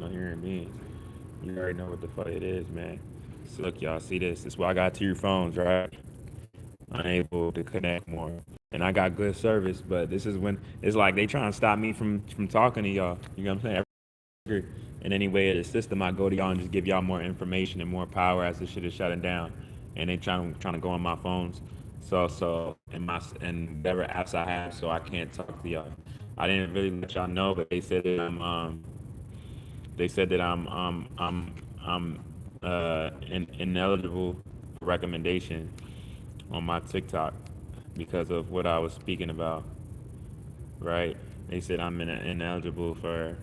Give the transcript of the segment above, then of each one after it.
rational human being. You already know what the fuck it is, man. So look, y'all, see this? This is why I got two phones, right? Unable to connect more. And I got good service, but this is when it's like they trying to stop me from talking to y'all. You know what I'm saying? In any way of the system, I go to y'all and just give y'all more information and more power as this shit is shutting down. And they trying to go on my phones. So and whatever apps I have, so I can't talk to y'all. I didn't really let y'all know, but they said that I'm ineligible for recommendation on my TikTok because of what I was speaking about, right? They said I'm ineligible for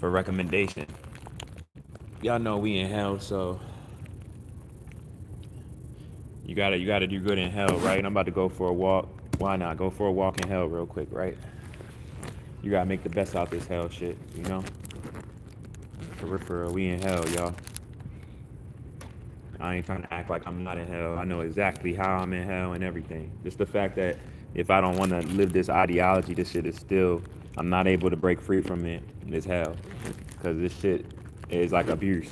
recommendation. Y'all know we in hell, so you gotta do good in hell, right? I'm about to go for a walk. Why not go for a walk in hell real quick, right? You gotta make the best out this hell shit, you know? For real, we in hell, y'all. I ain't trying to act like I'm not in hell. I know exactly how I'm in hell and everything. Just the fact that if I don't want to live this ideology, this shit is still, I'm not able to break free from it. It's hell. Because this shit is like abuse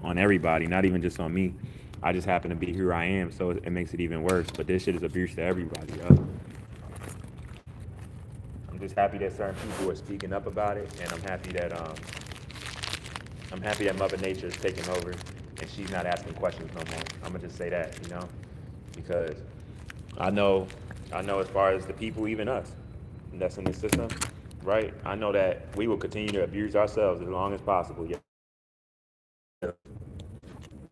on everybody, not even just on me. I just happen to be who I am, so it makes it even worse. But this shit is abuse to everybody, yo. I'm just happy that certain people are speaking up about it, and I'm happy that Mother Nature is taking over and she's not asking questions no more. I'm gonna just say that, you know, because I know, I know as far as the people, even us, that's in the system, right? I know that we will continue to abuse ourselves as long as possible. Yeah,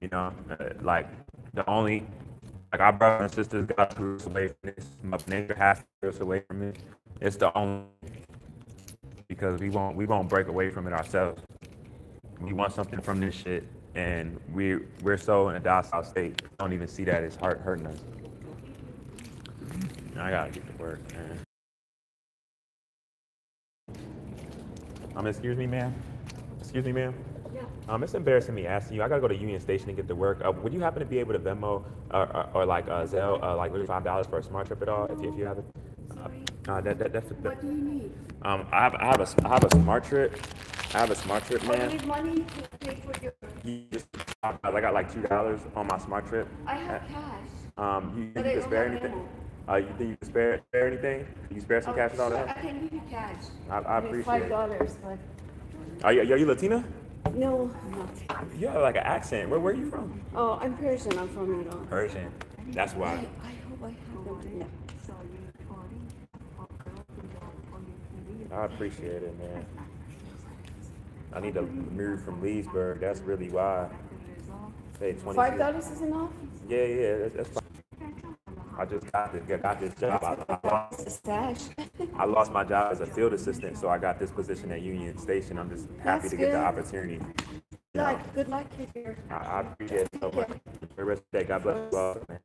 you know, like the only, like our brothers and sisters got to screw us away from this. Mother Nature has to screw us away from it. It's the only because we won't break away from it ourselves. We want something from this shit, and we're so in a docile state. Don't even see that it's hurting us. I gotta get to work, man. Excuse me, ma'am. Excuse me, ma'am. Yeah. It's embarrassing me asking you. I gotta go to Union Station to get to work. Would you happen to be able to Venmo or like Zelle, like really $5 for a smart trip at all? If you have it. Sorry. That's What do you need? I have a smart trip. I have a smart trip, Oh, you man. need money to pay for your. You just, I got like $2 on my smart trip. I have cash, You but think I you can don't spare have anything? Venmo. You think you can spare anything? Can you spare some Oh, cash at all sure, there? I can give you cash. I Maybe appreciate it. $5, but Are you Latina? no, I'm not. You have like an accent. Where are you from? Oh, I'm Persian. I'm from Iran. Persian. That's I, why. I hope I have them. Yeah. I appreciate it, man. I need to move from Leesburg. That's really why. Say 26. $5 is enough. Yeah, that's fine. I just got this job. It's a stash. I lost my job as a field assistant, so I got this position at Union Station. I'm just happy That's to get the good. opportunity. You know, Good luck here. I appreciate it so much. For the rest of the day, God bless you all, man.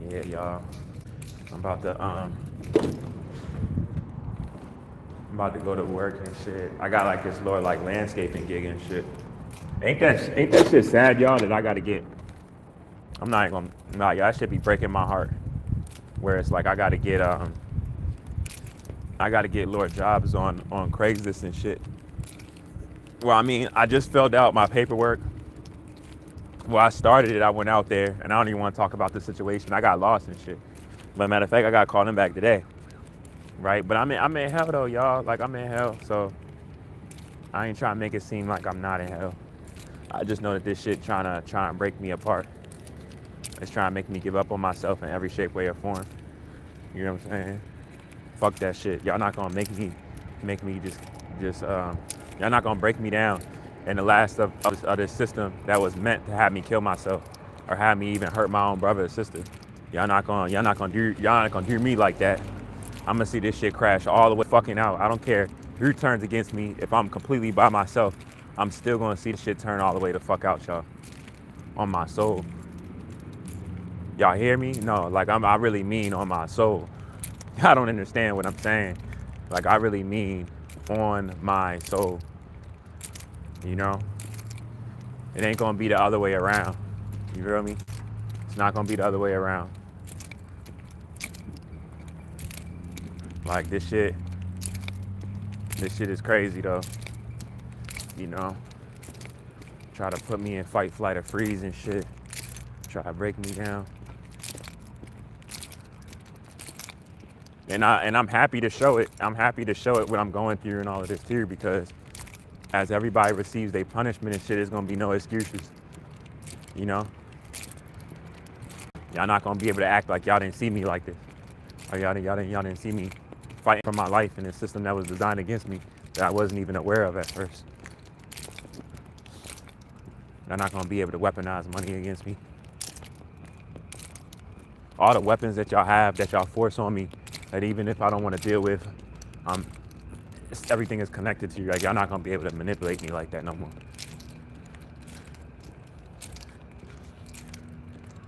Yeah, y'all. I'm about to I'm about to go to work and shit. I got like this little like landscaping gig and shit. Ain't that shit sad, y'all? That I gotta get. I'm not gonna. Nah, y'all, that should be breaking my heart. Where it's like I gotta get Lord jobs on Craigslist and shit. Well, I mean, I just filled out my paperwork. Well, I started it. I went out there, and I don't even want to talk about the situation. I got lost and shit. But matter of fact, I got called in back today, right? But I'm in hell though, y'all. Like I'm in hell, so I ain't trying to make it seem like I'm not in hell. I just know that this shit trying to break me apart. It's trying to make me give up on myself in every shape, way, or form. You know what I'm saying? Fuck that shit. Y'all not gonna make me just y'all not gonna break me down in the last of this system that was meant to have me kill myself or have me even hurt my own brother or sister. Y'all not gonna do me like that. I'm gonna see this shit crash all the way fucking out. I don't care who turns against me. If I'm completely by myself, I'm still gonna see the shit turn all the way the fuck out, y'all. On my soul. Y'all hear me? No, like I really mean on my soul. I don't understand what I'm saying. Like I really mean on my soul. You know? It ain't gonna be the other way around. You feel me? It's not gonna be the other way around. Like this shit is crazy though. You know, try to put me in fight, flight, or freeze and shit. Try to break me down. And I'm happy to show it. I'm happy to show it what I'm going through and all of this too, because as everybody receives their punishment and shit, there's gonna be no excuses. You know? Y'all not gonna be able to act like y'all didn't see me like this. Or y'all didn't see me fighting for my life in a system that was designed against me that I wasn't even aware of at first. Y'all not gonna be able to weaponize money against me. All the weapons that y'all have, that y'all force on me, that even if I don't want to deal with, everything is connected to you. Like, y'all not gonna be able to manipulate me like that no more.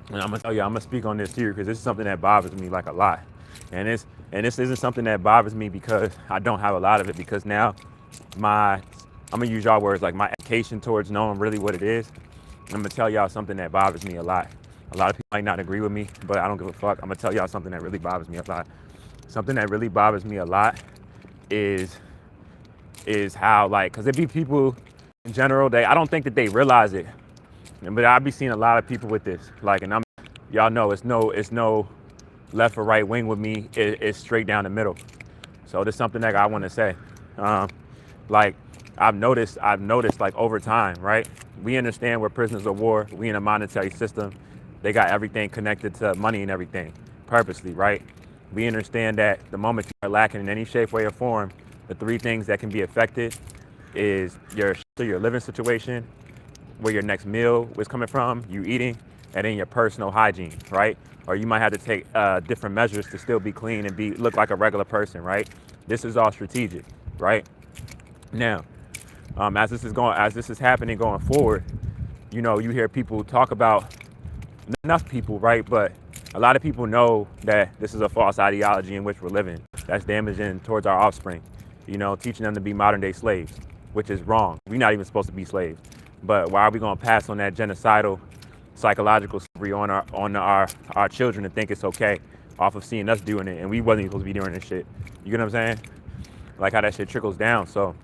And I'm gonna tell you, I'm gonna speak on this here because this is something that bothers me like a lot. And this isn't something that bothers me because I don't have a lot of it, because now I'm gonna use y'all words, like my education towards knowing really what it is. I'm gonna tell y'all something that bothers me a lot. A lot of people might not agree with me, but I don't give a fuck. I'm gonna tell y'all something that really bothers me a lot. Something that really bothers me a lot is how, like, because there be people in general, I don't think that they realize it. But I be seeing a lot of people with this, like, and y'all know it's no left or right wing with me. It's straight down the middle. So there's something that I want to say. Like I've noticed like over time, right? We understand we're prisoners of war. We in a monetary system. They got everything connected to money and everything purposely, right? We understand that the moment you are lacking in any shape, way, or form, the three things that can be affected is your living situation, where your next meal was coming from, you eating, and then your personal hygiene, right? Or you might have to take different measures to still be clean and look like a regular person, right? This is all strategic, right? Now, as this is happening going forward, you know, you hear people talk about, enough people, right? But a lot of people know that this is a false ideology in which we're living. That's damaging towards our offspring, you know, teaching them to be modern day slaves, which is wrong. We're not even supposed to be slaves. But why are we gonna pass on that genocidal, psychological slavery on our children and think it's okay off of seeing us doing it, and we wasn't even supposed to be doing this shit? You get what I'm saying? Like how that shit trickles down. So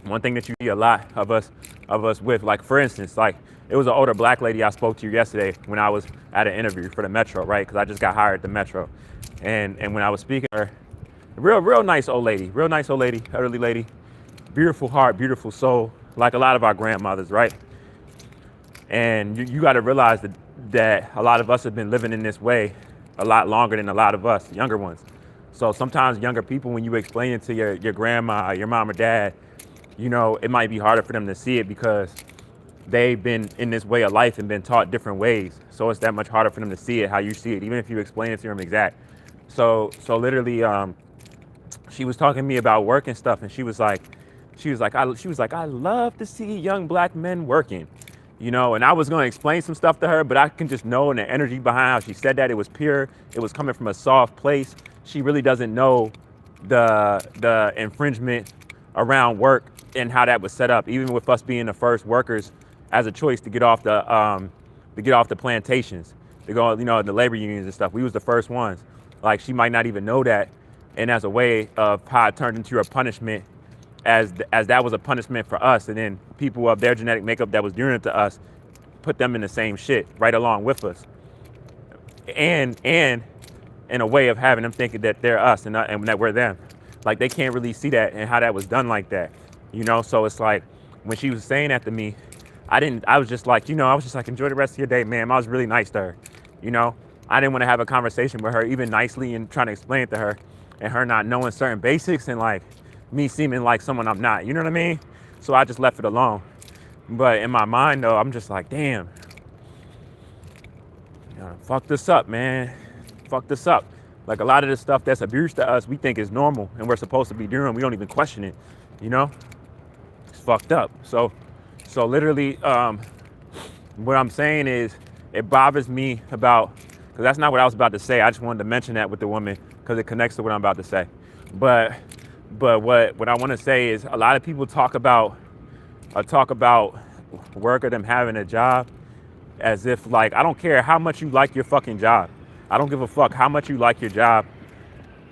one thing that you see a lot of us with, like for instance, like it was an older black lady I spoke to yesterday when I was at an interview for the Metro, right? Because I just got hired at the Metro, and when I was speaking to her, real nice old lady, elderly lady, beautiful heart, beautiful soul, like a lot of our grandmothers, right? And you got to realize that a lot of us have been living in this way a lot longer than a lot of us younger ones. So sometimes younger people, when you explain it to your grandma, your mom or dad, you know, it might be harder for them to see it because they've been in this way of life and been taught different ways. So it's that much harder for them to see it how you see it, even if you explain it to them exact. So literally, she was talking to me about work and stuff, and she was like, I love to see young black men working, you know. And I was going to explain some stuff to her, but I can just know in the energy behind how she said that, it was pure. It was coming from a soft place. She really doesn't know the infringement around work and how that was set up, even with us being the first workers as a choice to get off the plantations, to go, you know, the labor unions and stuff. We was the first ones. Like, she might not even know that, and as a way of how it turned into a punishment, as that was a punishment for us, and then people of their genetic makeup that was doing it to us, put them in the same shit right along with us, and in a way of having them thinking that they're us and that we're them. Like, they can't really see that and how that was done like that, you know. So it's like when she was saying that to me, I was just like, enjoy the rest of your day, ma'am. I was really nice to her, you know. I didn't want to have a conversation with her, even nicely, and trying to explain it to her, and her not knowing certain basics, and like me seeming like someone I'm not, you know what I mean? So I just left it alone. But in my mind though, I'm just like, damn, fuck this up, man. Fuck this up. Like, a lot of the stuff that's abuse to us, we think is normal and we're supposed to be doing. We don't even question it, you know? It's fucked up. So literally, what I'm saying is, it bothers me about, because that's not what I was about to say. I just wanted to mention that with the woman because it connects to what I'm about to say. But what I want to say is, a lot of people talk about work or them having a job as if like I don't care how much you like your fucking job. I don't give a fuck how much you like your job.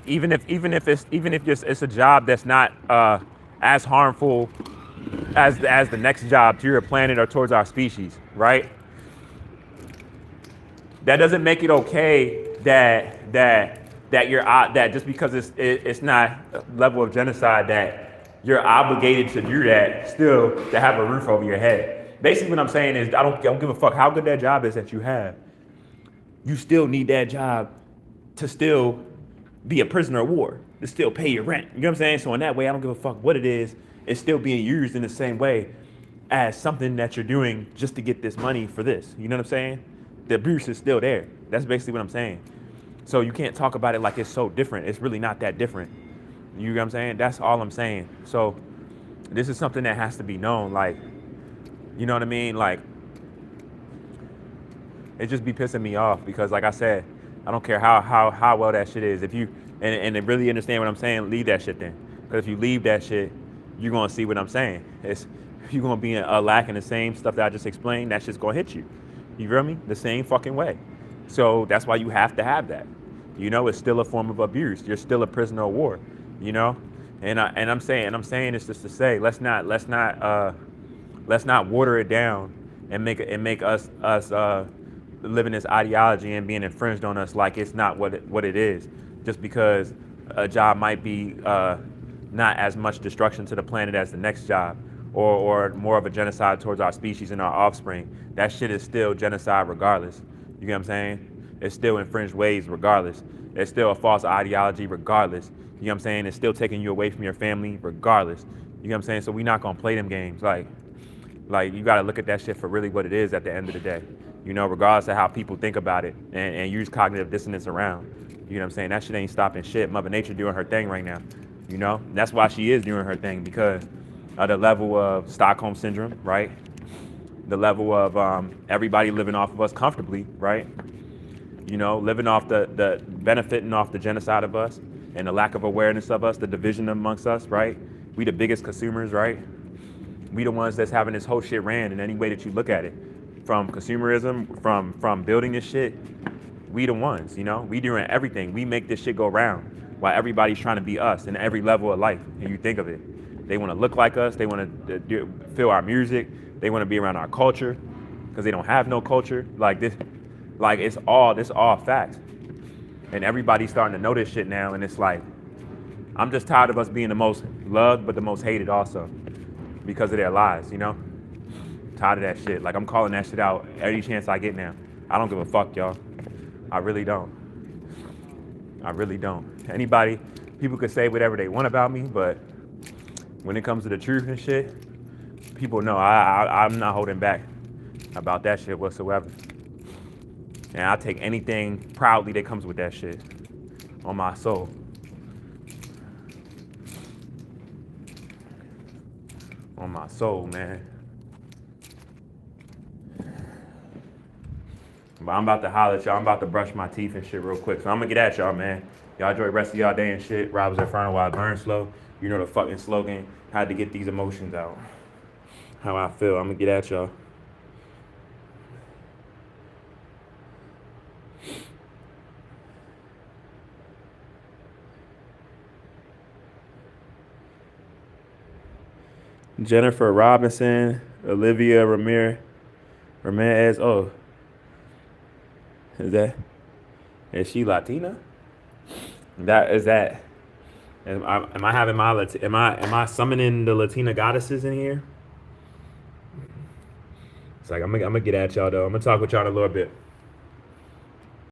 Even if it's a job that's not as harmful as the next job to your planet or towards our species, right? That doesn't make it okay that you're that just because it's not a level of genocide that you're obligated to do that still to have a roof over your head. Basically, what I'm saying is I don't give a fuck how good that job is that you have. You still need that job to still be a prisoner of war, to still pay your rent. You know what I'm saying? So in that way, I don't give a fuck what it is. It's still being used in the same way as something that you're doing just to get this money for this. You know what I'm saying? The abuse is still there. That's basically what I'm saying. So you can't talk about it like it's so different. It's really not that different. You know what I'm saying? That's all I'm saying. So this is something that has to be known. Like, you know what I mean? Like, it just be pissing me off because, like I said, I don't care how well that shit is. If you and to really understand what I'm saying, leave that shit then. Because if you leave that shit, you're gonna see what I'm saying. It's you're gonna be lacking the same stuff that I just explained. That shit's gonna hit you. You feel me? The same fucking way. So that's why you have to have that. You know, it's still a form of abuse. You're still a prisoner of war. You know, and I'm saying this just to say let's not water it down and make us living this ideology and being infringed on us like it's not what it is, just because a job might be not as much destruction to the planet as the next job, or more of a genocide towards our species and our offspring. That shit is still genocide regardless. You get what I'm saying? It's still infringed ways regardless. It's still a false ideology regardless. You know what I'm saying? It's still taking you away from your family regardless. You know what I'm saying? So we're not gonna play them games. Like you gotta look at that shit for really what it is at the end of the day. You know, regardless of how people think about it and use cognitive dissonance around. You know what I'm saying? That shit ain't stopping shit. Mother Nature doing her thing right now. You know? And that's why she is doing her thing, because of the level of Stockholm syndrome, right? The level of everybody living off of us comfortably, right? You know, living off the benefiting off the genocide of us and the lack of awareness of us, the division amongst us, right? We the biggest consumers, right? We the ones that's having this whole shit ran in any way that you look at it. From consumerism, from building this shit, we the ones, you know? We doing everything. We make this shit go round while everybody's trying to be us in every level of life. And you think of it. They want to look like us. They want to feel our music. They want to be around our culture because they don't have no culture. Like this, like this all facts. And everybody's starting to know this shit now. And it's like, I'm just tired of us being the most loved, but the most hated also because of their lies, you know? Tired of that shit. Like, I'm calling that shit out every chance I get now. I don't give a fuck, y'all. I really don't. I really don't. Anybody, people could say whatever they want about me, but when it comes to the truth and shit, people know I'm not holding back about that shit whatsoever. And I take anything proudly that comes with that shit on my soul. On my soul, man. But I'm about to holler at y'all. I'm about to brush my teeth and shit real quick. So I'm gonna get at y'all, man. Y'all enjoy the rest of y'all day and shit. RoBs Inferno while I burn slow. You know the fucking slogan. Had to get these emotions out. How I feel. I'm gonna get at y'all. Jennifer Robinson, Olivia Ramirez. Oh, is she Latina? Am I having am I summoning the Latina goddesses in here? It's like I'm gonna get at y'all though. I'm gonna talk with y'all in a little bit.